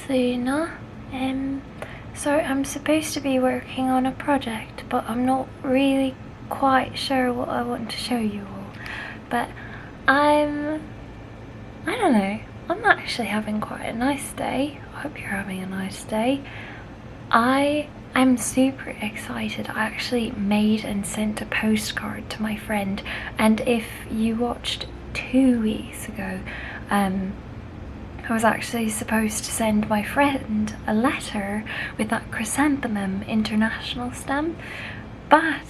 Luna. So I'm supposed to be working on a project, but I'm not really quite sure what I want to show you all. But I don't know, I'm actually having quite a nice day. I hope you're having a nice day. I'm super excited. I actually made and sent a postcard to my friend, and if you watched 2 weeks ago, I was actually supposed to send my friend a letter with that Chrysanthemum International stamp, but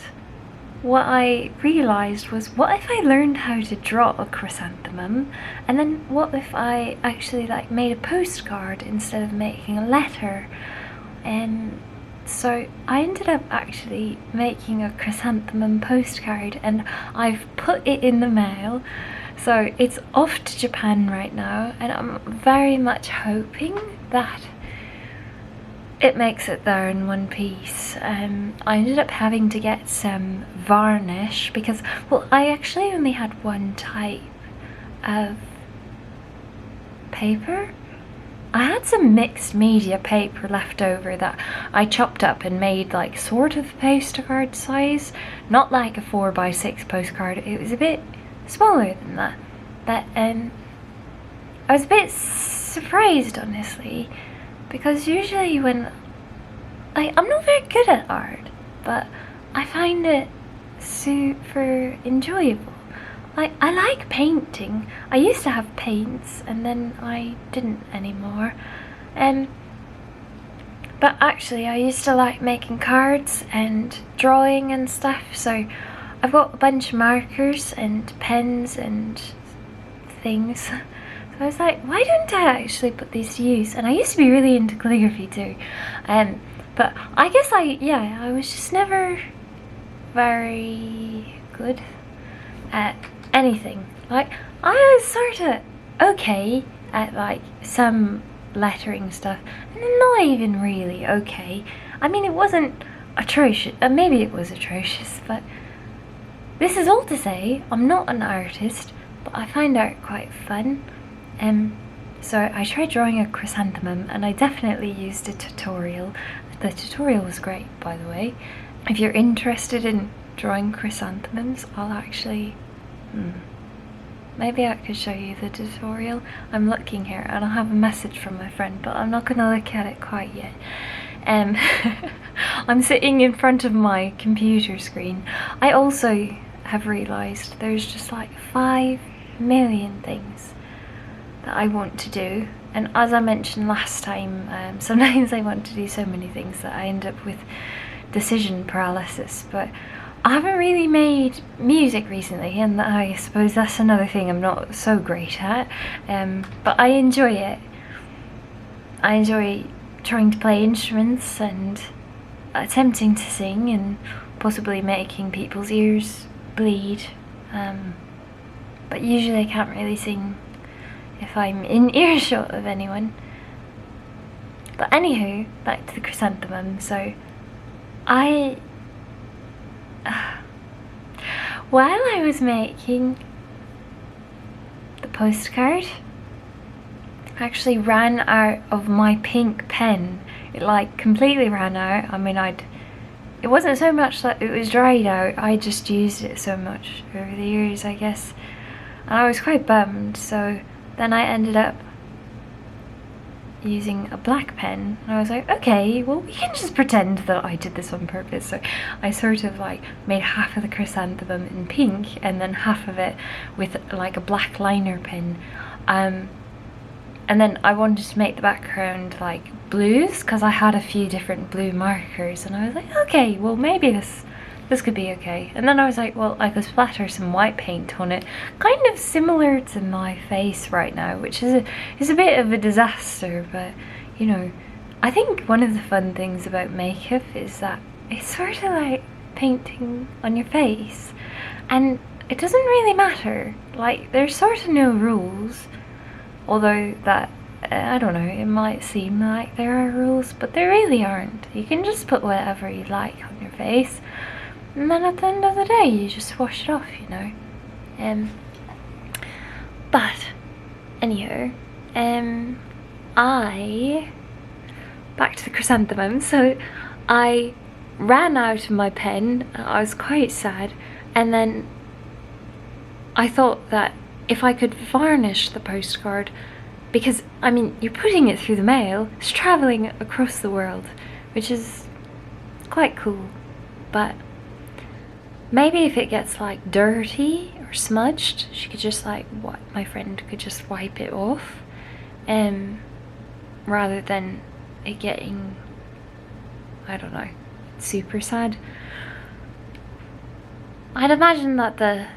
what I realised was, what if I learned how to draw a chrysanthemum, and then what if I actually made a postcard instead of making a letter? And so I ended up actually making a chrysanthemum postcard, and I've put it in the mail. So it's off to Japan right now, and I'm very much hoping that it makes it there in one piece. I ended up having to get some varnish because, well, I actually only had one type of paper. I had some mixed media paper left over that I chopped up and made sort of postcard size, not like a 4x6 postcard. It was a bit smaller than that, but I was a bit surprised, honestly, because usually when I'm not very good at art, but I find it super enjoyable. I like painting. I used to have paints and then I didn't anymore. But actually I used to like making cards and drawing and stuff, so I've got a bunch of markers and pens and things. So I was like, why don't I actually put these to use? And I used to be really into calligraphy too. But I guess I was just never very good at anything. I was sort of okay at some lettering stuff, and then not even really okay. I mean, it wasn't atrocious. Maybe it was atrocious, but this is all to say, I'm not an artist, but I find art quite fun. So I tried drawing a chrysanthemum, and I definitely used a tutorial. The tutorial was great, by the way. If you're interested in drawing chrysanthemums, I'll actually... maybe I could show you the tutorial. I'm looking here, and I have a message from my friend, but I'm not going to look at it quite yet. I'm sitting in front of my computer screen. I also have realised there's just 5 million things that I want to do, and as I mentioned last time, sometimes I want to do so many things that I end up with decision paralysis. But I haven't really made music recently, and I suppose that's another thing I'm not so great at, but I enjoy it. I enjoy trying to play instruments and attempting to sing and possibly making people's ears bleed, but usually I can't really sing if I'm in earshot of anyone. But anywho, back to the chrysanthemum. So while I was making the postcard, I actually ran out of my pink pen. It completely ran out. I mean, it wasn't so much that it was dried out, I just used it so much over the years, I guess, and I was quite bummed. So then I ended up using a black pen, and I was like, okay, well, we can just pretend that I did this on purpose. So I sort of made half of the chrysanthemum in pink and then half of it with a black liner pen, and then I wanted to make the background blues because I had a few different blue markers, and I was like, okay, well, maybe this could be okay. And then I was like, well, I could splatter some white paint on it, kind of similar to my face right now, which is a bit of a disaster, but you know, I think one of the fun things about makeup is that it's sort of like painting on your face, and it doesn't really matter. There's sort of no rules, although that I don't know, it might seem like there are rules, but there really aren't. You can just put whatever you like on your face, and then at the end of the day you just wash it off, you know. But anyhow, I back to the chrysanthemum. So I ran out of my pen. I was quite sad, and then I thought that if I could varnish the postcard, because I mean you're putting it through the mail, it's traveling across the world, which is quite cool, but maybe if it gets like dirty or smudged, she could just like my friend could just wipe it off, rather than it getting, I don't know, super sad. I'd imagine that the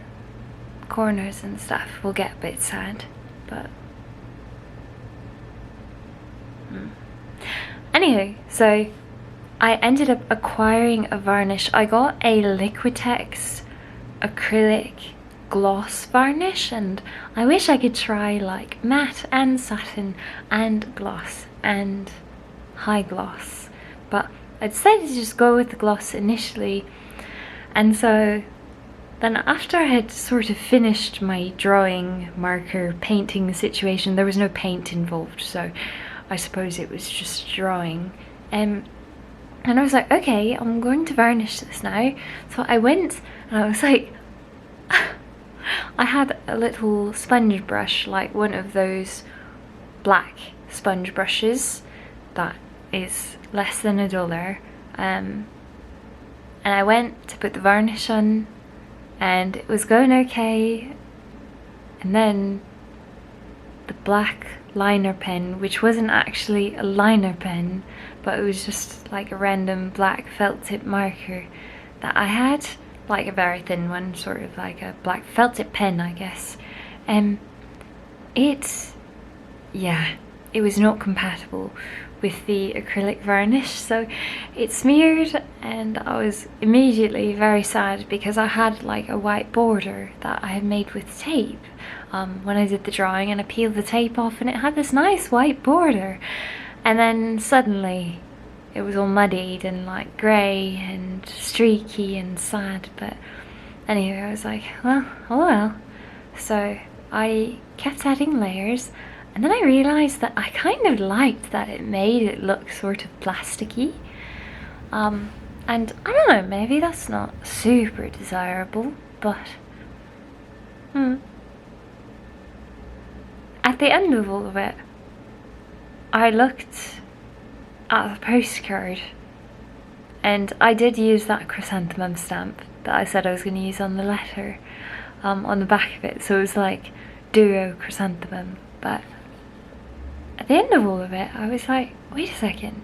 corners and stuff will get a bit sad, but anyway, so I ended up acquiring a varnish. I got a Liquitex acrylic gloss varnish, and I wish I could try like matte and satin and gloss and high gloss, but I decided to just go with the gloss initially. And so then after I had sort of finished my drawing marker painting situation, there was no paint involved, so I suppose it was just drawing, and I was like, okay, I'm going to varnish this now. So I went and I was like, I had a little sponge brush, like one of those black sponge brushes that is less than $1, and I went to put the varnish on, and it was going okay, and then the black liner pen, which wasn't actually a liner pen, but it was just like a random black felt tip marker that I had, like a very thin one, sort of like a black felt tip pen, I guess. It was not compatible with the acrylic varnish, so it smeared, and I was immediately very sad because I had like a white border that I had made with tape when I did the drawing, and I peeled the tape off and it had this nice white border, and then suddenly it was all muddied and like grey and streaky and sad. But anyway, I was like, well, oh well. So I kept adding layers, and then I realised that I kind of liked that it made it look sort of plasticky. And I don't know, maybe that's not super desirable, but at the end of all of it, I looked at the postcard, and I did use that chrysanthemum stamp that I said I was going to use on the letter, on the back of it, so it was like duo chrysanthemum. But at the end of all of it, I was like, wait a second,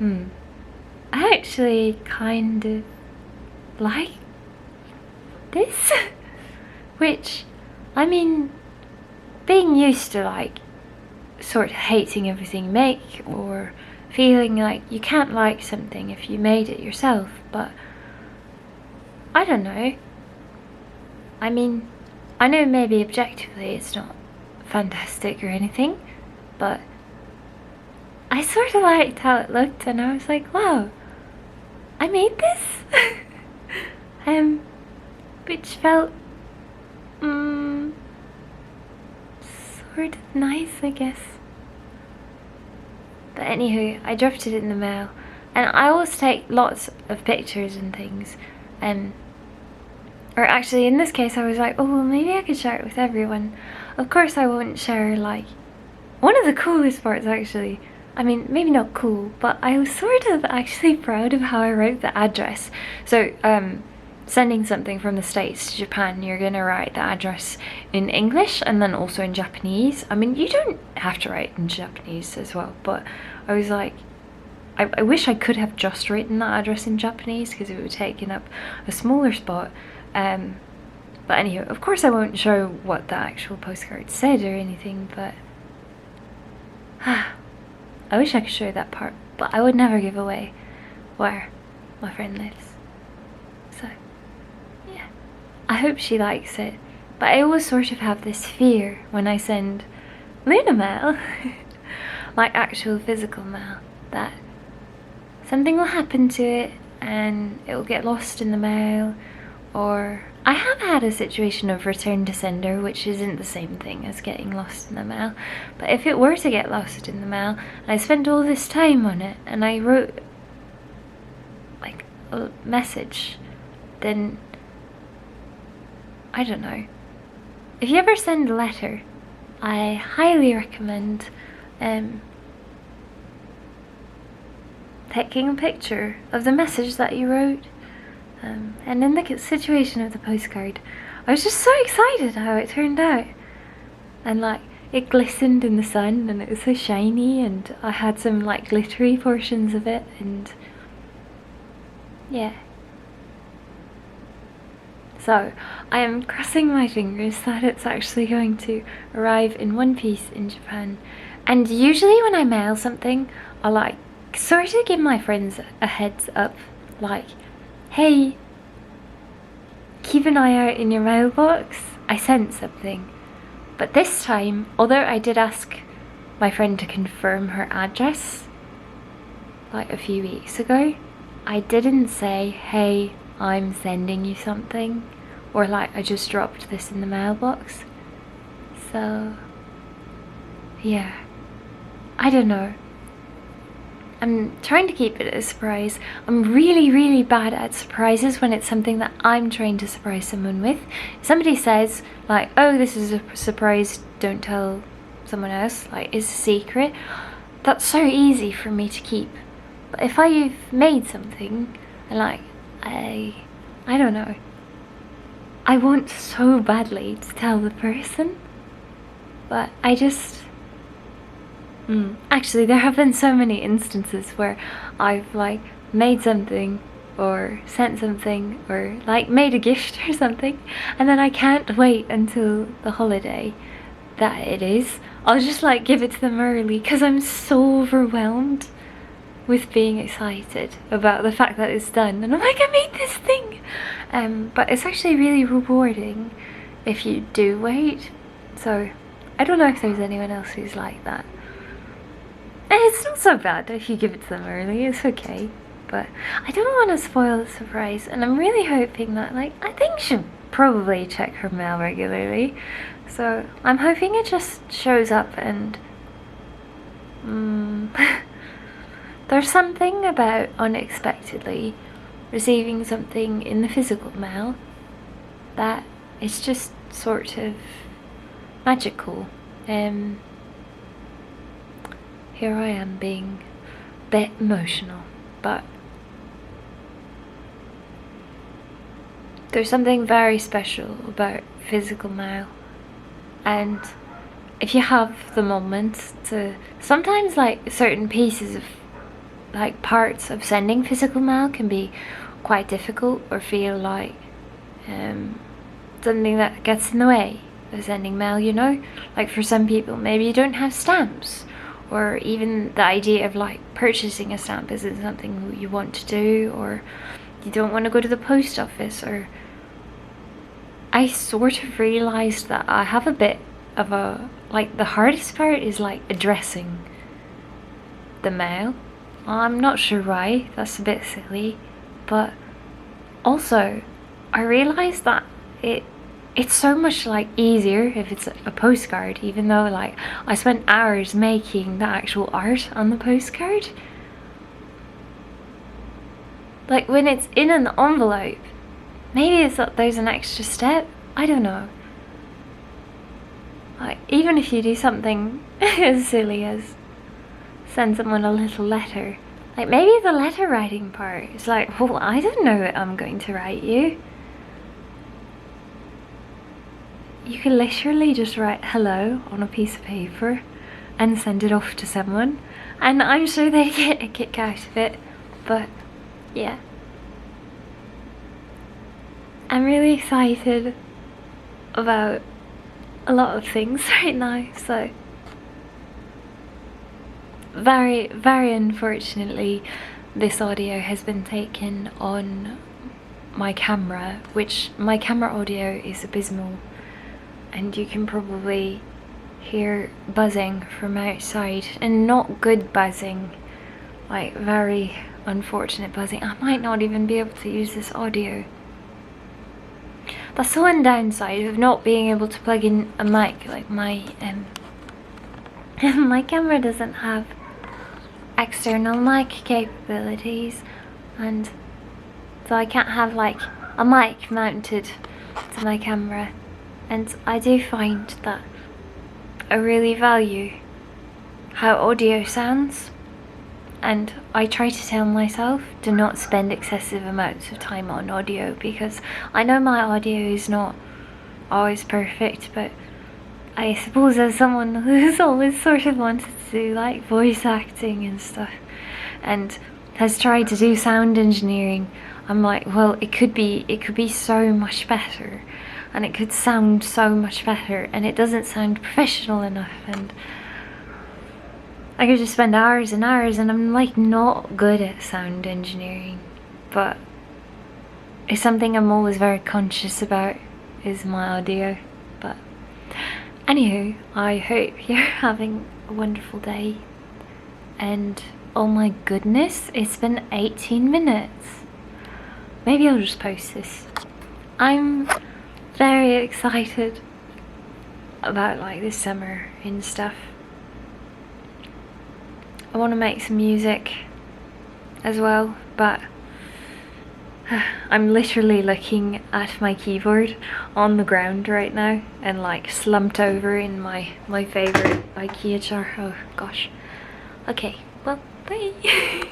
I actually kind of like this. Which, I mean, being used to like sort of hating everything you make, or feeling like you can't like something if you made it yourself, but I don't know. I mean, I know maybe objectively it's not fantastic or anything, but I sort of liked how it looked, and I was like, wow, I made this. Which felt sort of nice, I guess. But anywho, I dropped it in the mail, and I always take lots of pictures and things, or actually in this case I was like, oh well, maybe I could share it with everyone. Of course I won't share, like, one of the coolest parts actually, I mean, maybe not cool, but I was sort of actually proud of how I wrote the address. So sending something from the States to Japan, you're gonna write the address in English and then also in Japanese. I mean, you don't have to write in Japanese as well, but I was like, I wish I could have just written that address in Japanese, because it would have taken up a smaller spot. But anyhow, of course I won't show what the actual postcard said or anything, but I wish I could show that part, but I would never give away where my friend lives. So yeah, I hope she likes it. But I always sort of have this fear when I send Luna mail, like actual physical mail, that something will happen to it and it will get lost in the mail, or I have had a situation of return to sender, which isn't the same thing as getting lost in the mail. But if it were to get lost in the mail, and I spent all this time on it, and I wrote like a message, then I don't know. If you ever send a letter, I highly recommend taking a picture of the message that you wrote. And in the situation of the postcard, I was just so excited how it turned out. And like, it glistened in the sun and it was so shiny, and I had some like glittery portions of it, and yeah. So I am crossing my fingers that it's actually going to arrive in one piece in Japan. And usually when I mail something, I like sort of give my friends a heads up, like, hey, keep an eye out in your mailbox, I sent something. But this time, although I did ask my friend to confirm her address like a few weeks ago, I didn't say, hey, I'm sending you something, or like, I just dropped this in the mailbox. So yeah, I don't know. I'm trying to keep it a surprise. I'm really bad at surprises when it's something that I'm trying to surprise someone with. If somebody says like, oh, this is a surprise, don't tell someone else, like it's a secret, that's so easy for me to keep. But if I've made something and like, I don't know, I want so badly to tell the person, but I just actually, there have been so many instances where I've like made something or sent something or like made a gift or something, and then I can't wait until the holiday that it is. I'll just like give it to them early because I'm so overwhelmed with being excited about the fact that it's done, and I'm like, I made this thing. But it's actually really rewarding if you do wait. So I don't know if there's anyone else who's like that. And it's not so bad if you give it to them early, it's okay. But I don't want to spoil the surprise, and I'm really hoping that, like, I think she'll probably check her mail regularly. So I'm hoping it just shows up, and there's something about unexpectedly receiving something in the physical mail that it's just sort of magical. Here I am being a bit emotional, but there's something very special about physical mail. And if you have the moment to, sometimes like certain pieces of like parts of sending physical mail can be quite difficult or feel like something that gets in the way of sending mail, you know? Like for some people, maybe you don't have stamps, or even the idea of like purchasing a stamp isn't something you want to do, or you don't want to go to the post office. Or I sort of realized that I have a bit of a, like, the hardest part is like addressing the mail. I'm not sure why, that's a bit silly, but also I realized that it's so much like easier if it's a postcard, even though like I spent hours making the actual art on the postcard. Like when it's in an envelope, maybe it's that there's an extra step, I don't know. Like even if you do something as silly as send someone a little letter, like maybe the letter writing part is like, well, I don't know what I'm going to write you. You can literally just write hello on a piece of paper and send it off to someone, and I'm sure they get a kick out of it. But yeah, I'm really excited about a lot of things right now. So very unfortunately, this audio has been taken on my camera, which my camera audio is abysmal, and you can probably hear buzzing from outside, and not good buzzing, like very unfortunate buzzing. I might not even be able to use this audio. That's the one downside of not being able to plug in a mic. Like my my camera doesn't have external mic capabilities, and so I can't have like a mic mounted to my camera. And I do find that I really value how audio sounds, and I try to tell myself to not spend excessive amounts of time on audio, because I know my audio is not always perfect, but I suppose as someone who's always sort of wanted to do like voice acting and stuff, and has tried to do sound engineering, I'm like, well, it could be so much better, and it could sound so much better, and it doesn't sound professional enough, and I could just spend hours and hours, and I'm like not good at sound engineering, but it's something I'm always very conscious about, is my audio. But anywho, I hope you're having a wonderful day, and oh my goodness, it's been 18 minutes. Maybe I'll just post this. I'm very excited about like this summer and stuff. I want to make some music as well, but I'm literally looking at my keyboard on the ground right now and like slumped over in my favorite IKEA chair. Oh gosh. Okay, well, bye.